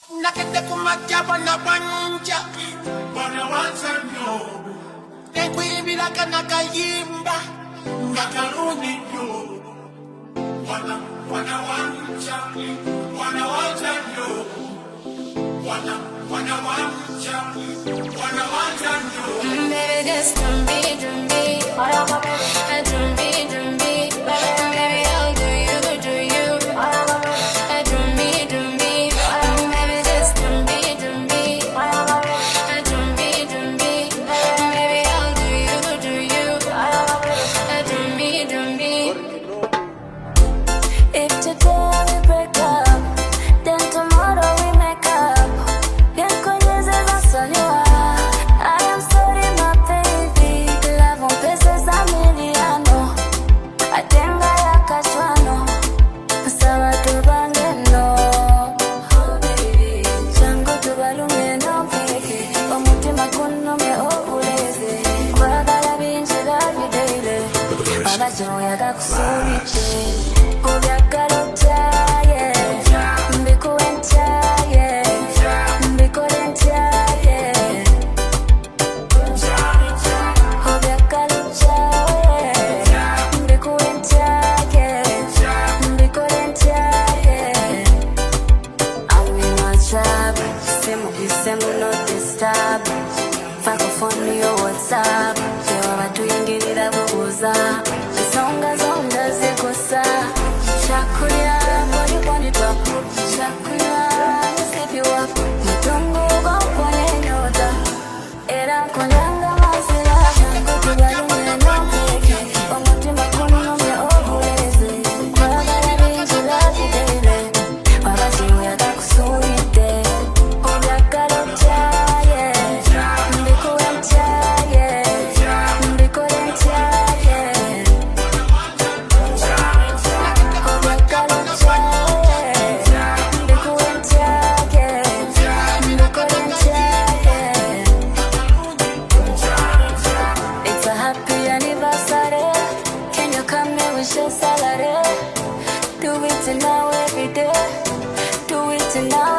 Nakete kumacha bana banja bana wansanyo Ekwibila kana kayimba Ngakaruni yo Wana wanja Wana wansanyo Wana wansanyo Baby, just do me Baby, I'll do you If today we break up, then tomorrow we make up. I am sorry, my baby. Love on pesos a miliano. Atenga ya kachwano. Sawa tubangeno. Oh baby. Chango tubalungeno peke. Omutima kuno me okuleze. Kwagala binji love you daily. Baba joya gakusulite. Phone yo WhatsApp Kewa watu ingilira bubuza Zonga zikosa Shakuya Mwani kwani twapu Shakuya Msipi wapu Mtungu kwa nyota Era konyanga masila Kutubalunye na mpeke Omutima kuno me obuleze Kwa gala binji love you daily Wabashi uyaka kusurite Obyakalo chaye Do it now every day. Do it now.